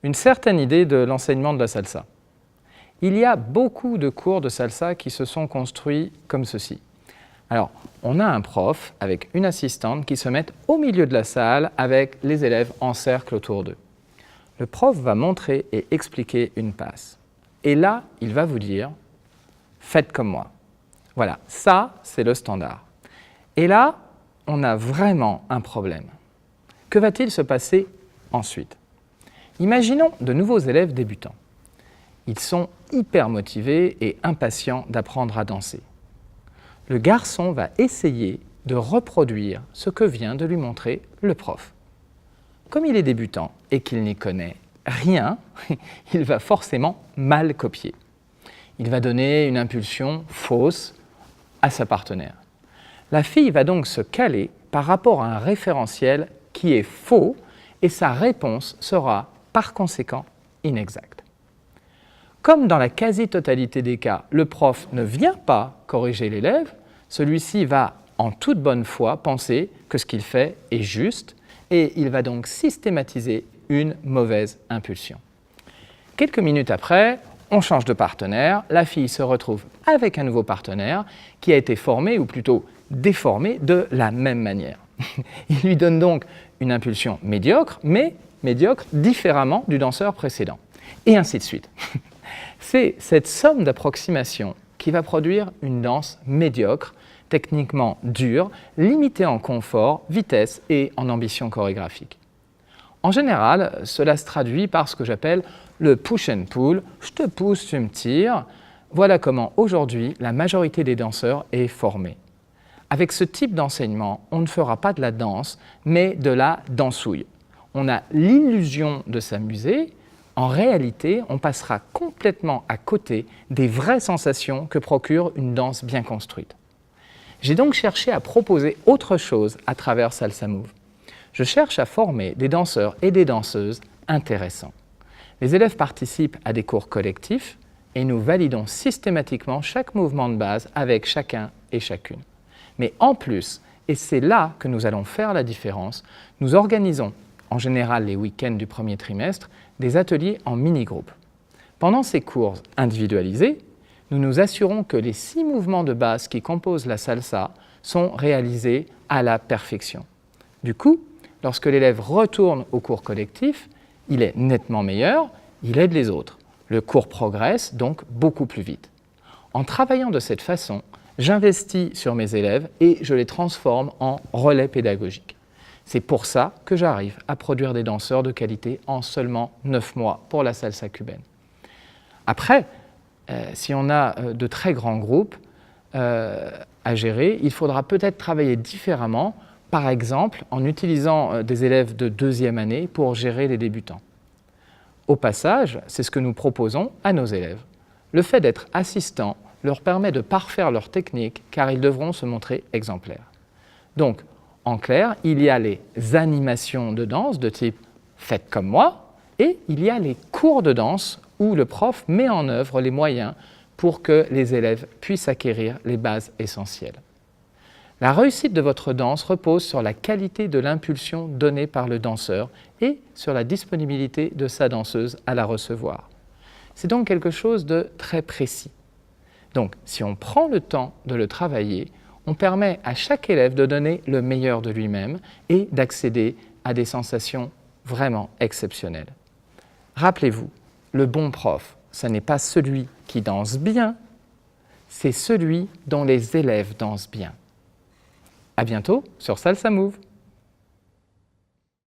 une certaine idée de l'enseignement de la salsa. Il y a beaucoup de cours de salsa qui se sont construits comme ceci. Alors, on a un prof avec une assistante qui se mettent au milieu de la salle avec les élèves en cercle autour d'eux. Le prof va montrer et expliquer une passe. Et là, il va vous dire « faites comme moi ». Voilà, ça, c'est le standard. Et là, on a vraiment un problème. Que va-t-il se passer ensuite? Imaginons de nouveaux élèves débutants. Ils sont hyper motivés et impatients d'apprendre à danser. Le garçon va essayer de reproduire ce que vient de lui montrer le prof. Comme il est débutant et qu'il n'y connaît rien, il va forcément mal copier. Il va donner une impulsion fausse à sa partenaire. La fille va donc se caler par rapport à un référentiel qui est faux et sa réponse sera par conséquent inexacte. Comme dans la quasi-totalité des cas, le prof ne vient pas corriger l'élève, celui-ci va en toute bonne foi penser que ce qu'il fait est juste et il va donc systématiser une mauvaise impulsion. Quelques minutes après, on change de partenaire, la fille se retrouve avec un nouveau partenaire qui a été formé ou plutôt déformé de la même manière. Il lui donne donc une impulsion médiocre, mais médiocre différemment du danseur précédent. Et ainsi de suite. C'est cette somme d'approximations qui va produire une danse médiocre, techniquement dure, limitée en confort, vitesse et en ambition chorégraphique. En général, cela se traduit par ce que j'appelle le push and pull, je te pousse, tu me tires. Voilà comment aujourd'hui la majorité des danseurs est formée. Avec ce type d'enseignement, on ne fera pas de la danse, mais de la dansouille. On a l'illusion de s'amuser. En réalité, on passera complètement à côté des vraies sensations que procure une danse bien construite. J'ai donc cherché à proposer autre chose à travers Salsa Move. Je cherche à former des danseurs et des danseuses intéressants. Les élèves participent à des cours collectifs et nous validons systématiquement chaque mouvement de base avec chacun et chacune. Mais en plus, et c'est là que nous allons faire la différence, nous organisons, en général les week-ends du premier trimestre, des ateliers en mini-groupes. Pendant ces cours individualisés, nous nous assurons que les 6 mouvements de base qui composent la salsa sont réalisés à la perfection. Du coup, lorsque l'élève retourne au cours collectif, il est nettement meilleur, il aide les autres. Le cours progresse donc beaucoup plus vite. En travaillant de cette façon, j'investis sur mes élèves et je les transforme en relais pédagogiques. C'est pour ça que j'arrive à produire des danseurs de qualité en seulement 9 mois pour la salsa cubaine. Après, si on a de très grands groupes à gérer, il faudra peut-être travailler différemment, par exemple en utilisant des élèves de 2e année pour gérer les débutants. Au passage, c'est ce que nous proposons à nos élèves. Le fait d'être assistant leur permet de parfaire leur technique car ils devront se montrer exemplaires. Donc, en clair, il y a les animations de danse de type « faites comme moi » et il y a les cours de danse où le prof met en œuvre les moyens pour que les élèves puissent acquérir les bases essentielles. La réussite de votre danse repose sur la qualité de l'impulsion donnée par le danseur et sur la disponibilité de sa danseuse à la recevoir. C'est donc quelque chose de très précis. Donc, si on prend le temps de le travailler, on permet à chaque élève de donner le meilleur de lui-même et d'accéder à des sensations vraiment exceptionnelles. Rappelez-vous, le bon prof, ce n'est pas celui qui danse bien, c'est celui dont les élèves dansent bien. À bientôt sur Salsa Move.